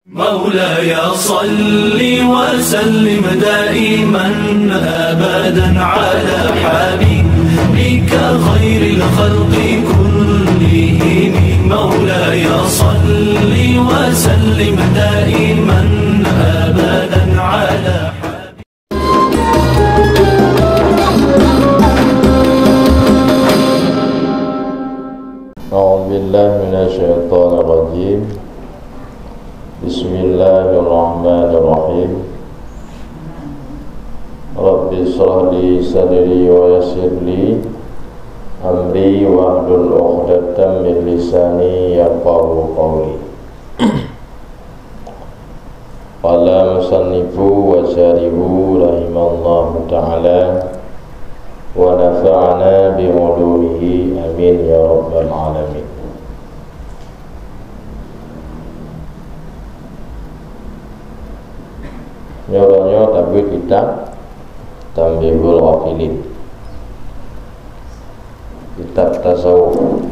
مولاي صل وسلم دائما أبدا على حبيبك خير الخلق كلهم. مولاي صل وسلم دائما أبدا على أعوذ بالله من الشيطان الرجيم. بسم الله الرحمن الرحيم. رب اشرح لي صدري ويسر لي أمري واحلل عقدة من لساني يفقهوا قولي. قال مصنف وشارح رحمه الله تعالى ونفعنا بعلومه آمين يا رب العالمين. Nyoronyo tabir kitab Tambihul Ghafilin, kitab tasawuf.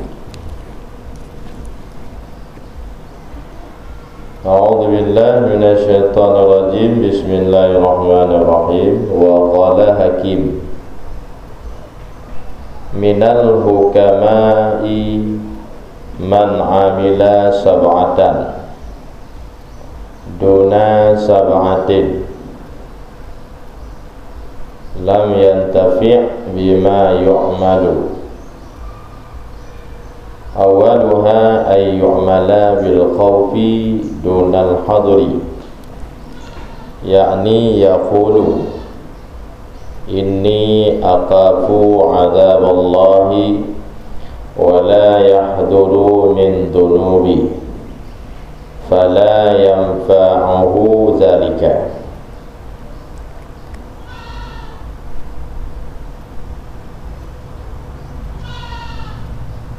A'udzu billahi minasy syaithanir rajim. Bismillahirrahmanirrahim. Wa qala Hakim minal hukama'i man amila sab'atan duna sab'atin lam yantafi' bima yu'malu. Awaluha ay yu'mala bil khawfi dunal hadri, yakni yaqulu inni aqafu adzaballahi wa la yahduru min dhunubi fala yanfa'uhu dzalika.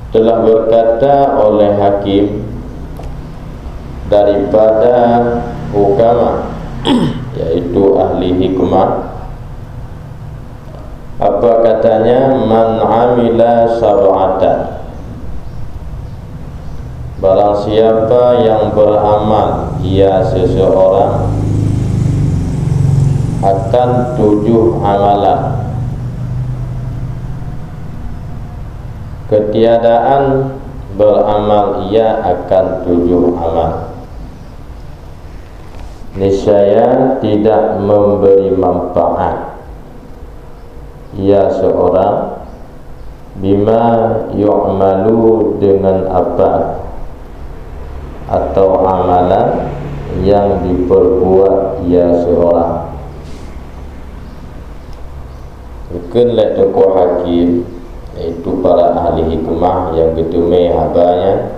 Telah berkata oleh Hakim daripada hukama, yaitu ahli hikmah. Apa katanya? Man amila sab'atan, barang siapa yang beramal ia seseorang akan 7 amalan. Ketiadaan beramal ia akan 7 amal, niscaya tidak memberi manfaat ia seorang bima yu'malu, dengan apa atau amalan yang diperbuat ia seorang. Bukan tokoh Hakim, yaitu para ahli hikmah yang ketume habanya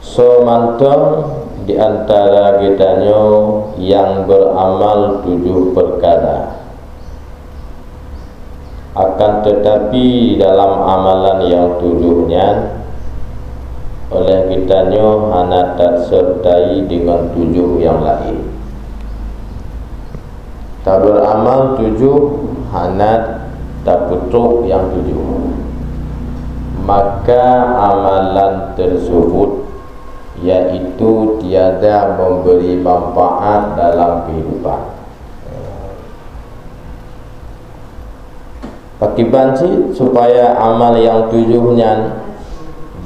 somantong di antara kitanya yang beramal 7 perkara. Akan tetapi dalam amalan yang 7-nya oleh kitanya hana tak sertai dengan 7 yang lain. Tak beramal 7 hana tak putuk yang 7, maka amalan tersebut yaitu tiada memberi manfaat dalam kehidupan. Pakibansi supaya amal yang 7-nya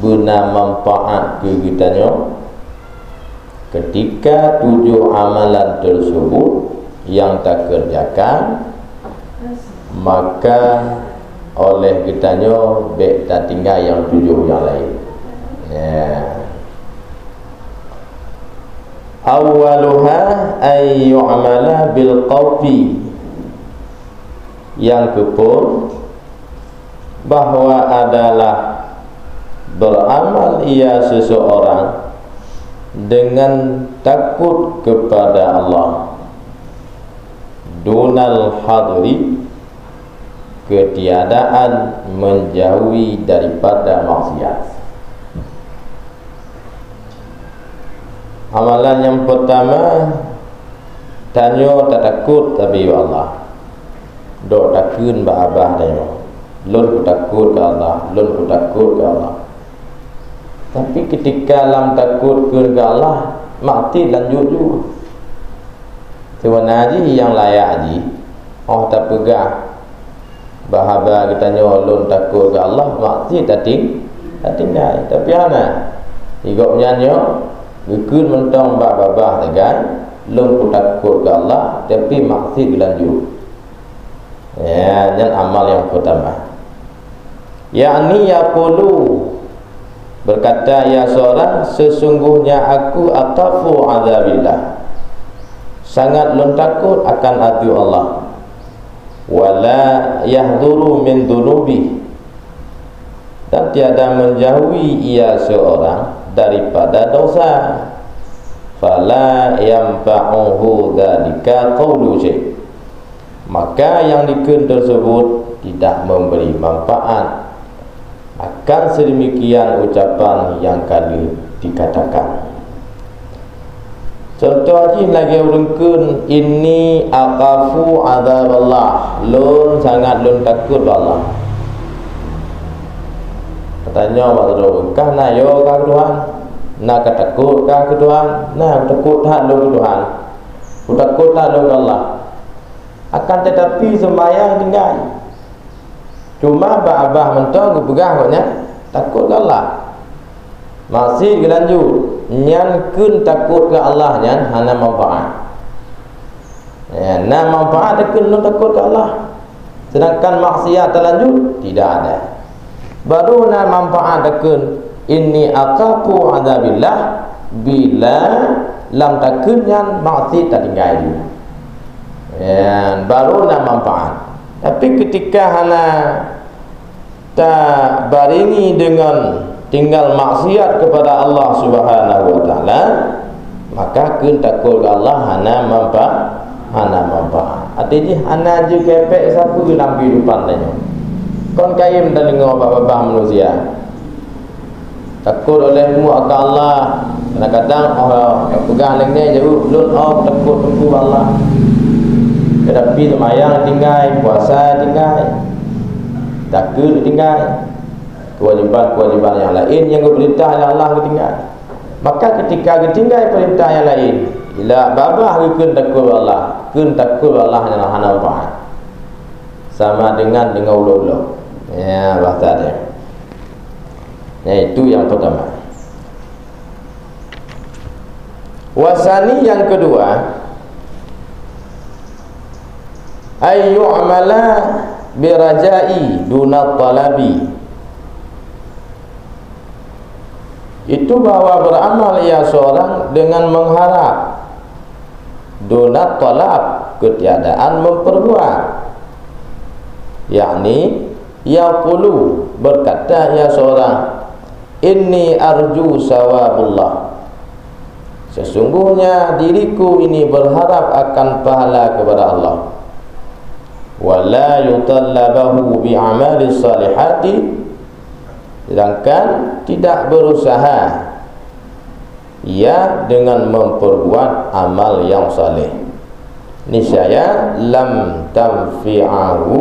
guna manfaat ke kitanya, ketika 7 amalan tersebut yang tak kerjakan, maka oleh kitanya baik tak tinggal yang 7 yang lain. Awaluha ay yu'mala bil qawfi, yang kepun bahwa adalah beramal ia seseorang dengan takut kepada Allah, dunal hadri, ketiadaan menjauhi daripada maksiat. Amalan yang pertama, tanya tak takut tapi Allah, dok takun ba abah tanya, lun ku takut ke Allah, lun ku takut ke Allah. Tapi ketika lam takut ke Allah, mati lanjut juga. Tuan haji yang layak haji, tak pegang bahagia kita nyolong takut ke Allah, mati tak tinggal. Tapi ana igok nyanyo bikun mentong babah tegan lung takut ke Allah tapi mati lanjut. Ya, yang amal yang pertama. Yakni yaqulu, berkata ya seorang, sesungguhnya aku atafu azabillah, sangat lun takut akan adab Allah. Wala yahduru min dunubi, dan tiada menjauhi ia seorang daripada dosa. Fala yanfa'uhu dzalika qawlu syai', maka yang dikun tersebut tidak memberi manfaat akan sedemikian ucapan yang kali dikatakan. Contoh haji lagi urungkun, ini aqafu adzaballah, lun sangat lun takut Allah. Katanya waktu kah na yo kah Tuhan, nak takut kah Tuhan, nah takut tak lu Tuhan, takut tak lu Allah. Akan tetapi sembahyang tinggal, cuma abah mentong gupegah koknya takut ke Allah, masih lanjut nyan kun takut ke Allah nyan hana manfaat. Ya, na manfaat kun takut ke Allah, sedangkan maksiat terlanjut tidak ada. Baru na manfaat kun inni aqafu adzabillah, bila lam takun nyan maksiat tak tinggal. Ya, baru na manfaat. Tapi ketika hana tak baringi dengan tinggal maksiat kepada Allah Subhanahu wa taala, maka kun takut Allah hana manfaat. Artinya hana je kepek sapu dalam kehidupan tanya. Kon kayem dah dengar bapa-bapa manusia. Takut olehmu akan Allah. Kadang-kadang yang pegang lengnya jauh lun takut tunggu Allah. Tetapi semayang tinggal, puasa tinggal, takut tinggal, kewajipan-kewajipan yang lain yang diperintah oleh Allah ketinggal. Maka ketika ketinggal perintah yang lain, bila babah kun takut Allah, kun takut Allah yang hana manfaat, sama dengan ulo-ulo. Ya, bahasa dia. Ya, itu yang pertama. Wasani yang kedua, ayyu amala birajai duna talabi, itu bahwa beramal ia seorang dengan mengharap, duna talab, ketiadaan memperbuat. Yakni yaqulu, berkata ia seorang, inni arju sawabullah, sesungguhnya diriku ini berharap akan pahala kepada Allah. Wala yutallabahu bi'amali salihati, sedangkan tidak berusaha ia dengan memperbuat amal yang saleh. Niscaya lam tanfi'ahu,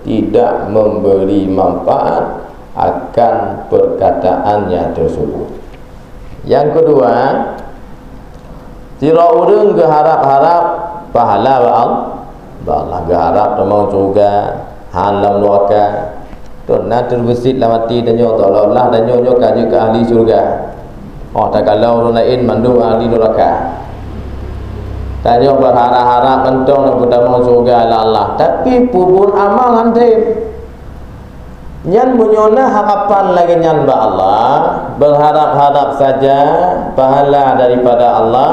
tidak memberi manfaat akan perkataannya tersebut. Yang kedua, tira urang geharap-harap pahala Allah, geharap temang surga, halam neraka. Tu nak terbesit lah mati dan nyo Allah dan nyo kaji ke ahli surga. Tak kalau orang lain mandu ahli neraka. Tanya berharap-harap mentong nak temang surga Allah, tapi pupun amal hantip. Nyan munyona harapan lagi nyan ba Allah, berharap-harap saja pahala daripada Allah,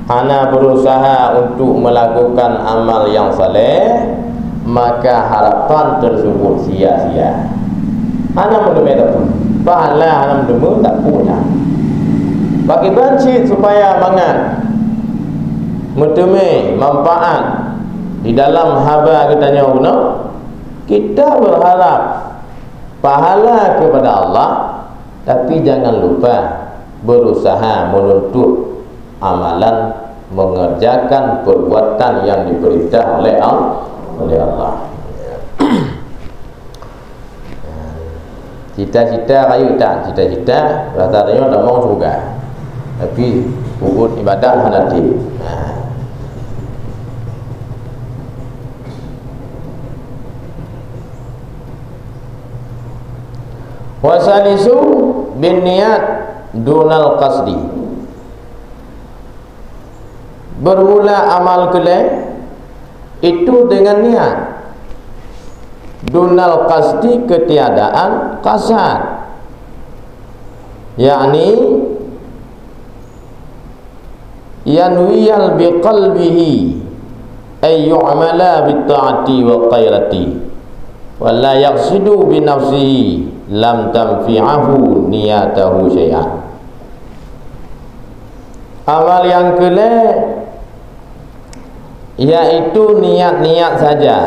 hana berusaha untuk melakukan amal yang saleh, maka harapan tersebut sia-sia. Hana mendeme tak pun pahala, hana mendeme tak punya. Bagi banci supaya mangat mendeme manfaat di dalam haba kita nyauna, kita berharap pahala kepada Allah, tapi jangan lupa berusaha menuntut amalan, mengerjakan perbuatan yang diperintah oleh Allah. Cita-cita kayu tak, cita-cita rasanya tak mau surga. tapi puput ibadah nanti. Wasalisu bin niat dunal qasdi. Bermula amal kelai itu dengan niat dunal qasdi, ketiadaan kasar, yakni yanwiyal biqalbihi ay yu'mala bitta'ati wa qairati wa la yaqsidu bi nafsihi lam tanfi'ahu niyatahu syai'an. Amal yang kelai yaitu niat-niat saja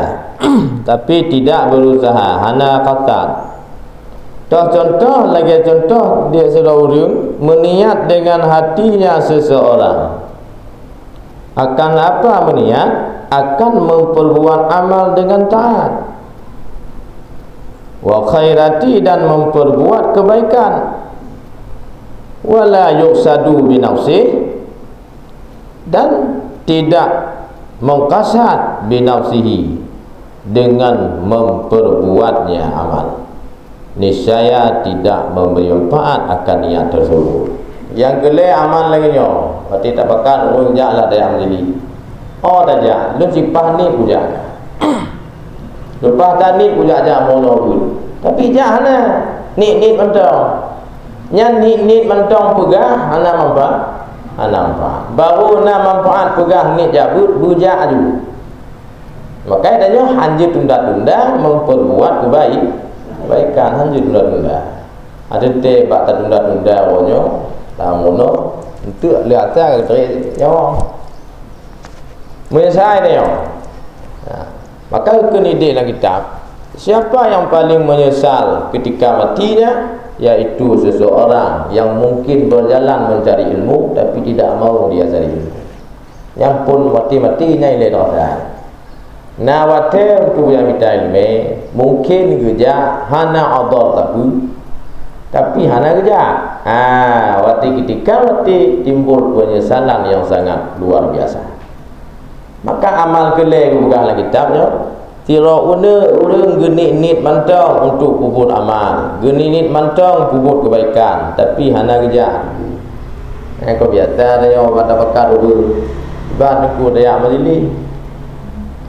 tapi tidak berusaha, hana qatat. Contoh lagi, contoh dia seorang meniat dengan hatinya seseorang akan apa meniat? Akan memperbuat amal dengan taat, wa khairati, dan memperbuat kebaikan, wala yuqsadu bi nafsihi, dan tidak mengkasat bi nafsihi, dengan memperbuatnya amal, niscaya tidak memberi manfaat akan niat tersebut. Yang gelai amal lagi nyo, berarti tak bakal orang jalan dia menjadi. Oh tak jah, lu cipah ni puja. Lepas tadi puja jah mono pun. Tapi jah na ni mentong. Nyan ni mentong pegah ana manfaat. Ana manfaat. Baru na manfaat pegah ni jabut buja aju. Makanya tanya hanjir tunda-tunda memperbuat kebaikan, hanjir tunda-tunda. Ada te bak tunda-tunda wonyo, tamono untuk lihat tak teri yo. Menyesal dia yo. Maka kena ide dalam kitab, siapa yang paling menyesal ketika matinya, yaitu seseorang yang mungkin berjalan mencari ilmu tapi tidak mau dia cari ilmu. Yang pun mati-matinya ile dosa. Na wate untuk yang minta ilmu mungkin kerja hana adar tapi hana kerja. Wati ketika timbul penyesalan yang sangat luar biasa. Maka amal kelai bukanlah kitabnya. Tira urang genit mantang untuk puput amal, genit mantang puput kebaikan, tapi hana kerja. Kau biasa dia pada pakar dulu. Banku dia malili.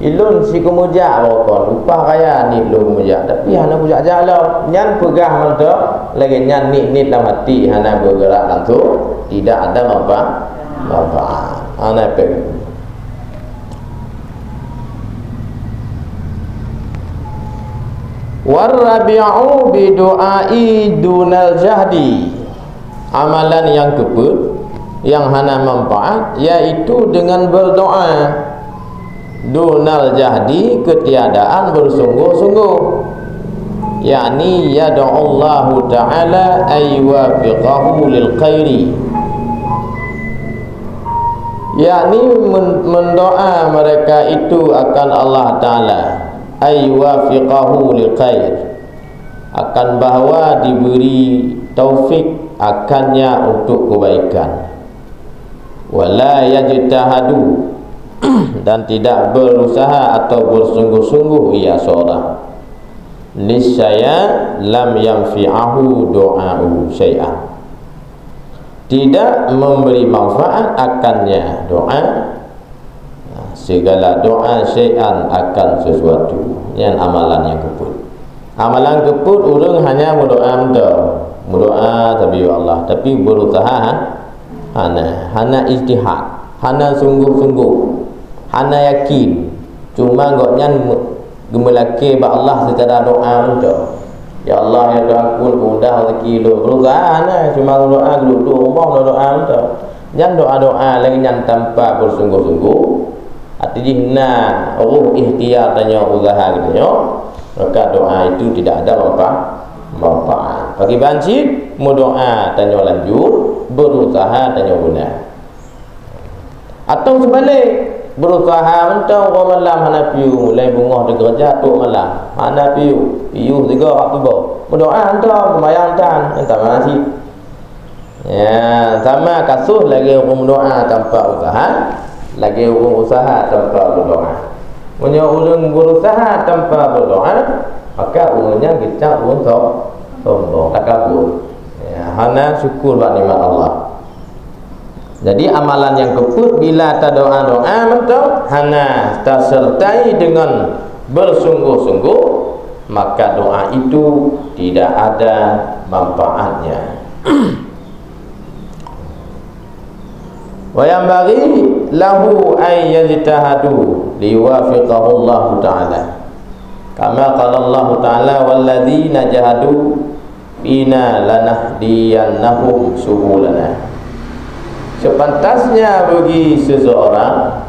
Ilun si kemuja bawakon upah kaya ni lu kemuja tapi hana puja jalo nyan pegah mantok lagi nyan ni dalam hati hana bergerak langsung tidak ada manfaat hana peg. Warabi'u bi du'ai dunal jahdi. Amalan yang keput yang hana manfaat yaitu dengan berdoa dunal jahdi, ketiadaan bersungguh-sungguh, yakni yad'allahu ta'ala aywafiqahu lil khairi, yakni mendoa mereka itu akan Allah Ta'ala aywafiqahu lil khair, akan bahawa diberi taufik akannya untuk kebaikan, wala yajtahadu, dan tidak berusaha atau bersungguh-sungguh ia seorang, niscaya lam yanfi'ahu du'a'u syai'an, tidak memberi manfaat akannya doa, segala doa syai'an akan sesuatu. Yang amalan yang keput. Amalan keput orang hanya berdoa tapi ya Allah, tapi berusaha hana ijtihad, hana sungguh-sungguh, hana yakin, cuma goknya gemelake ba Allah secara doa untuk ya Allah ya doa aku mudah rezeki lu berusaha hana cuma doa dulu rumah doa untuk jangan doa-doa lagi yang tanpa bersungguh-sungguh artinya ruh ikhtiar tanya usaha gitu, maka doa itu tidak ada manfaat. Bagi banjir mau doa tanya lanjut, berusaha tanya benar, atau sebalik berusaha mentang orang malam hana piu mulai bungah de kerja tu malam hana piu juga apa bo berdoa entah sembahyang tan entah masih Ya, sama kasuh lagi orang doa tanpa usaha, lagi orang usaha tanpa berdoa. Punya orang berusaha tanpa berdoa, maka orangnya kita untuk sombong, takabur. Ya, hana syukur pada nikmat Allah. Jadi amalan yang keput bila tak doa-doa mentok, hana tersertai dengan bersungguh-sungguh, maka doa itu tidak ada manfaatnya. Wa yang bagi lahu ay yajtahadu liwafiqahu Allah Ta'ala, kama qala Allah Ta'ala walladzina jahadu bina lanahdiyannahum subulana. Sepantasnya bagi seseorang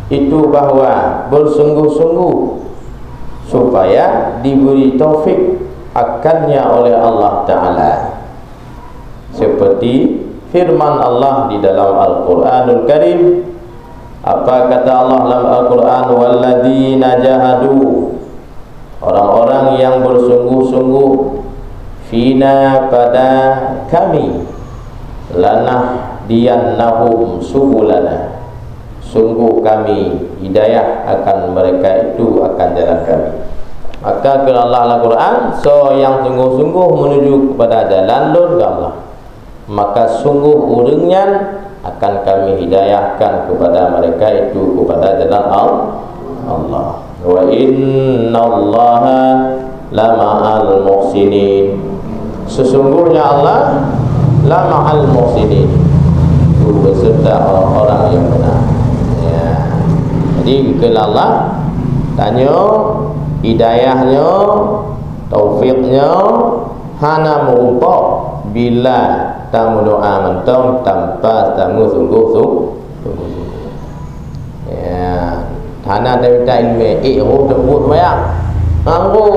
itu bahawa bersungguh-sungguh supaya diberi taufik akannya oleh Allah Ta'ala, seperti firman Allah di dalam Al-Quranul Karim. Apa kata Allah dalam Al-Quran? Walladzina jahadu, orang-orang yang bersungguh-sungguh, fina pada kami, lanahdiyannahum subulana, sungguh kami hidayah akan mereka itu akan jalan kami. Maka kalau Allah Al-Quran, so yang sungguh-sungguh menuju kepada jalan lur Allah, maka sungguh urangnya akan kami hidayahkan kepada mereka itu kepada jalan Allah. Wa innallaha lama'al muhsinin, sesungguhnya Allah lama'al muhsinin, itu beserta orang-orang yang benar. Ya. Jadi kalau Allah tanya hidayahnya, taufiknya hana merupa bila tamu doa mentong tanpa tamu sungguh-sungguh. Ya, hana minta ilmu, roh tebut bayang. Anggo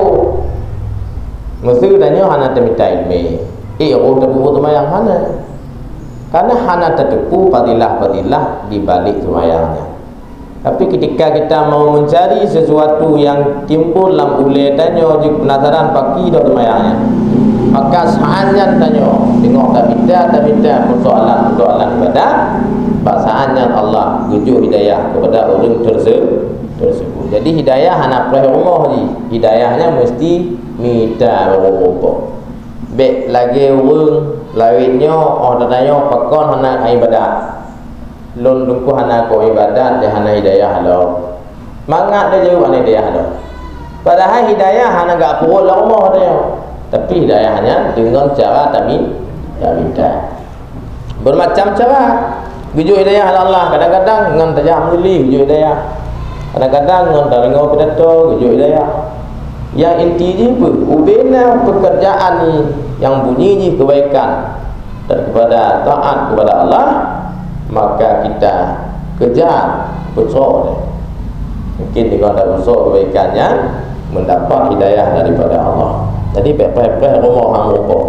mesti tanya hana minta ilmu, roh tebut bayang hana. Karena hana tertepu fadilah-fadilah di balik semayangnya. Tapi ketika kita mau mencari sesuatu yang timbul dalam ulai tanya jika penasaran pagi dah semayangnya, maka saatnya tanya tengok tak minta persoalan ibadah, saatnya Allah tuju hidayah kepada orang tersebut. Jadi hidayah anak perah rumah ni, hidayahnya mesti minta berapa. Baik lagi orang lawitnya orang tanya pakon anak ibadah, lon dungku anak ko ibadat dia anak hidayah lo, mangat dia jauh anak hidayah lo. Padahal hidayah anak gak perlu rumah dia, tapi hidayahnya dengan cara kami minta bermacam cara. Tuju hidayah Allah, kadang-kadang dengan tajam muli tuju hidayah, kadang-kadang dengan taringo pidato tuju hidayah. Yang intinya ubena pekerjaan yang bunyi kebaikan dan kepada taat kepada Allah, maka kita kejar besar. Mungkin dengan ada besar kebaikannya mendapat hidayah daripada Allah. Jadi baik-baik rumah hang rupa.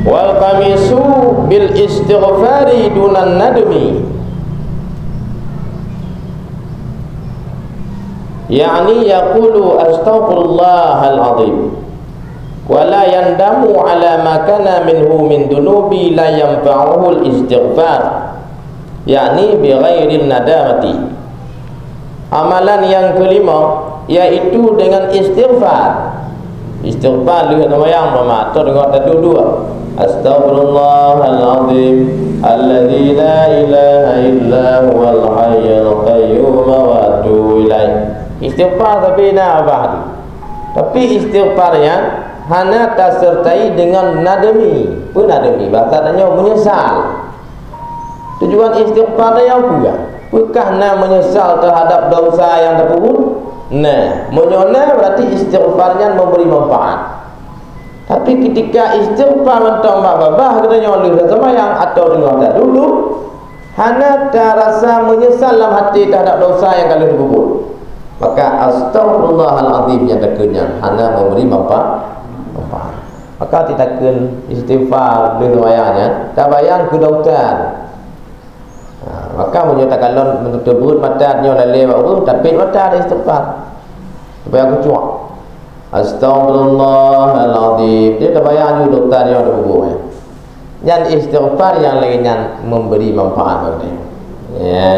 Wal qamisu bil istighfari dunan nadmi, yakni yaqulu astaghfirullahal azim wa la yandamu ala ma kana minhu min dunubi la yanfa'uhu al-istighfar, yakni bi ghairi nadamati. Amalan yang kelima yaitu dengan istighfar. Istighfar lihat nama yang bermata dengan dua-dua. Astaghfirullahal azim alladzi la ilaha illa huwal hayyul qayyum wa atubu ilaih. Istighfar tapi nak apa? Tapi istighfarnya hanya tersertai dengan nadami. Pun nadami bahasanya menyesal. Tujuan istighfar yang pula bukan menyesal terhadap dosa yang terpuruk. Nah, menyona berarti istighfarnya memberi manfaat. Tapi ketika istighfar mentang babah katanya oleh semayang atau dengar dulu, hanya terasa menyesal dalam hati terhadap dosa yang kalian berbuat, maka astaghfirullahaladzim yang terkenyang hanya memberi manfaat. Maka tidak istighfar dengan wayangnya, tak bayang ke dokter. Maka menyatakan menutup perut mata dia lalai waktu tapi mata dia istighfar. Supaya aku cuak. Astagfirullahaladzim. Dia tak bayar juga doktor dia ada bubuhnya. Dan istighfar yang lainnya memberi manfaat bagi dia. Ya.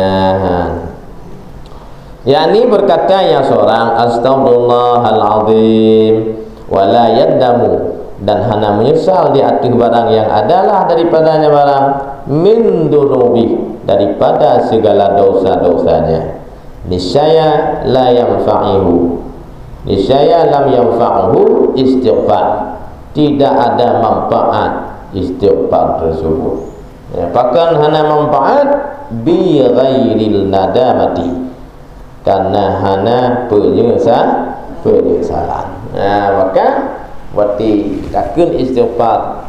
Yani berkata yang seorang astagfirullahaladzim wala yadamu, dan hana menyesal di atas barang yang adalah daripadanya barang min dunubi, daripada segala dosa-dosanya. Niscaya la yanfa'ihu, niscaya lam yanfa'uhu istighfar, tidak ada manfaat istighfar tersebut. Ya, bahkan hana manfaat bi ghairil nadamati, karena hana penyesalan. Nah, maka waktu takkan istighfar,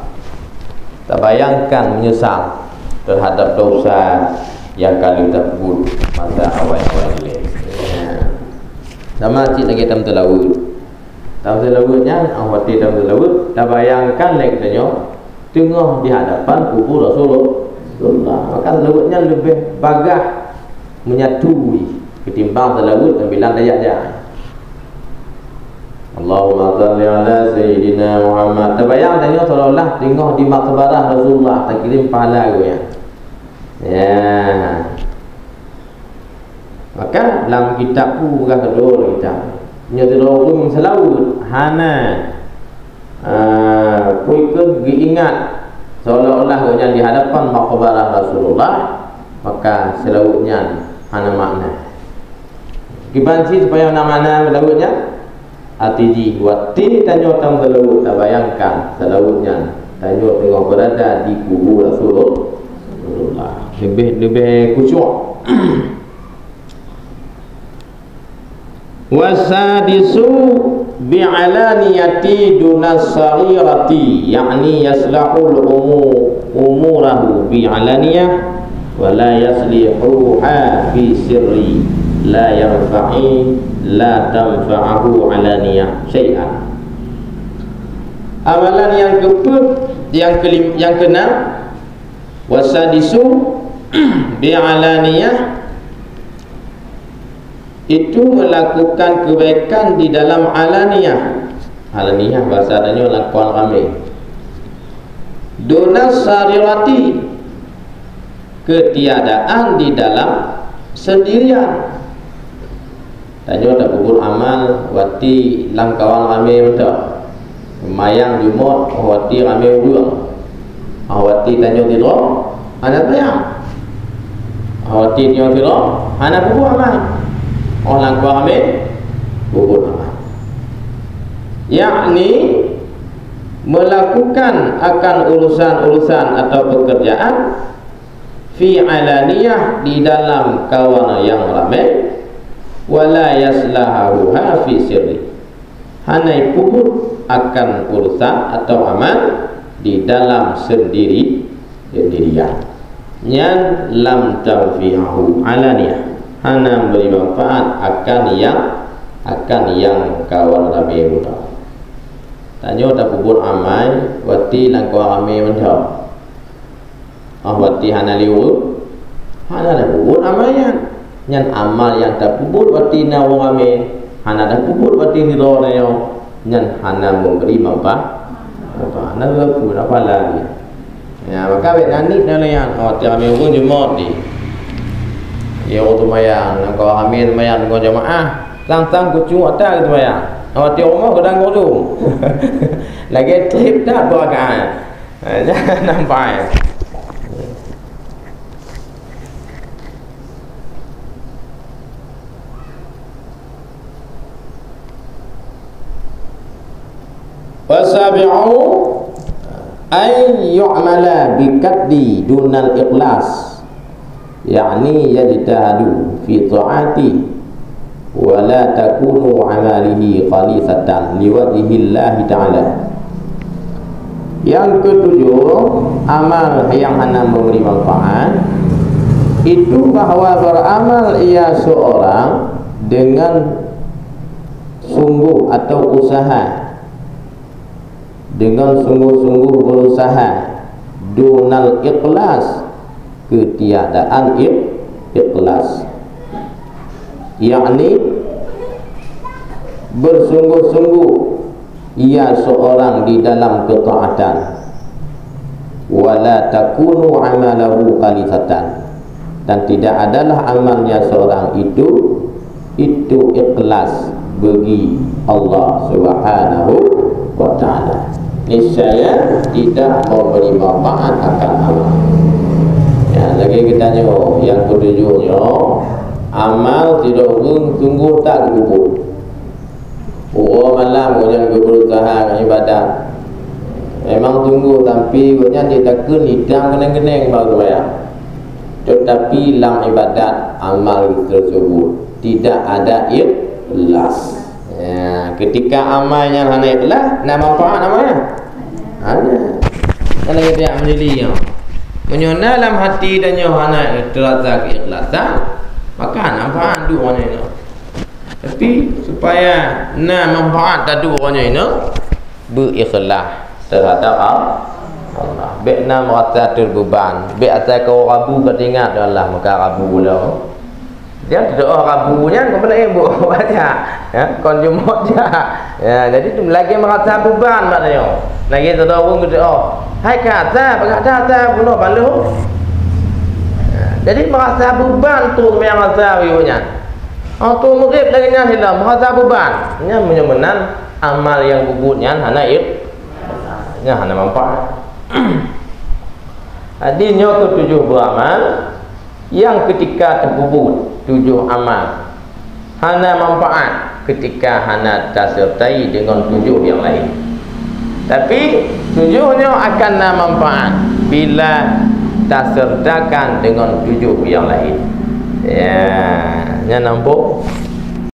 tak bayangkan menyesal terhadap dosa yang kali tersebut pada awal-awal ini. Sama cik lagi dalam telawud. Dalam telawudnya, waktu dalam telawud, tak bayangkan lagi tanya tengah di hadapan kubur Rasulullah. Maka telawudnya lebih bagah menyatui ketimbang telawud dan bilang dayak-dayak. Allahumma salli ala Sayyidina Muhammad. Terbayang tanya seolah-olah tengah di makbarah Rasulullah, tak kirim pahala aku ya. Ya. Maka dalam kitab pun bukan kedua kitab. Nyatau pun selawut hana kuikun diingat seolah-olah yang di hadapan makbarah Rasulullah, maka selawutnya hana makna. Kibanci supaya mana selawutnya? Atiji wati tanya tam selawut, tak bayangkan selawutnya tanya tengah berada di kubur Rasulullah. Lebih kusyuk. Wasadisu bi'alaniyati dunas saghirati, yakni yaslahul umurahu bi'alaniyah wa la yaslihuha fi sirri, la yanfa'i la tanfa'ahu alaniyah syai'an. Amalan yang keenam, wasadisu bi'alaniyah, itu melakukan kebaikan di dalam alaniyah. Alaniyah bahasa adanya lakukan ramai. Dunas sarirati, ketiadaan di dalam sendirian. Tanya tak kubur amal wati langkawan ramai betul. Mayang jumut wati ramai urang. Wati tanya tidak anak bayang. Wati tanya tidak anak kubur amal. Orang kuat ambil kubur amal, yakni melakukan akan urusan-urusan atau pekerjaan fi alaniyah, di dalam kawan yang ramai, wala yaslahuha fi sirri, hanai puput akan urusan atau amal di dalam sendirian, yang lam tanfi'ahu alaniyah, hana beri manfaat akan yang kawan ramai muda. Tanya tak kubur amai wati langkau ramai muda. Wati hana liur, hana dah kubur amai yang amal yang tak kubur wati na wong ramai, hana dah kubur wati hiro rayo yang hana memberi manfaat. Hana kubur apa lagi? Ya, maka nani nana yang wati ramai pun jumot di. Ya waktu mayang, kau hamil mayang kau jemaah, tang kucing ada gitu mayang. Awak tiap rumah kadang kau tu, lagi trip dah beragaan, jangan nampak. Wasabi'u ay yu'mala bikaddi dunal ikhlas, yakni yajtahadu fi ta'ati wa la takunu amalihi khalisatan liwajhillahi ta'ala. Yang ketujuh, amal yang hana memberi manfaat itu bahawa beramal ia seorang dengan sungguh atau usaha, dengan sungguh-sungguh berusaha, dunal ikhlas, ketiadaan ikhlas, yakni bersungguh-sungguh ia seorang di dalam ketaatan, wala takunu amalahu khalifatan, dan tidak adalah amalnya seorang itu ikhlas bagi Allah Subhanahu wa ta'ala. Niscaya tidak memberi manfaat akan amal. Ya, lagi kita tengok yang ketujuhnya, amal tidak sungguh tak dikubur. Malam kemudian berusaha ibadat, memang tunggu tapi kemudian dia takkan hidang keneng-keneng baru bayar. Tetapi dalam ibadat amal tersebut tidak ada ikhlas. Ya, ketika amalnya hanya ikhlas, nak manfaat namanya ada. Kalau kita menilainya, menyona dalam hati dan hanya terasa keikhlasan, maka manfaat dua orang ini. Tapi supaya nak manfaat tak dua orang ini, berikhlas terhadap Allah. Bekna merasa terbeban, bek atas kau rabu ketingat Allah maka rabu pula. Dia tidak rabunya kau pernah ibu baca, ya, kon jumut dia. Ya, jadi tu lagi merasa beban maknanya. Lagi tak tahu kita hai kata berkata pula balu. Ya, jadi merasa beban tu yang merasa wiunya. Tu murid lagi nya hilang merasa beban. Nya menyemenan amal yang bubutnya hana nya hana manfaat. Hadisnya ketujuh beramal yang ketika terbubut tujuh amal hana manfaat ketika hana tersertai dengan tujuh yang lain. Tapi tujuhnya akan manfaat bila tersertakan dengan tujuh yang lain. Ya, nya nampak.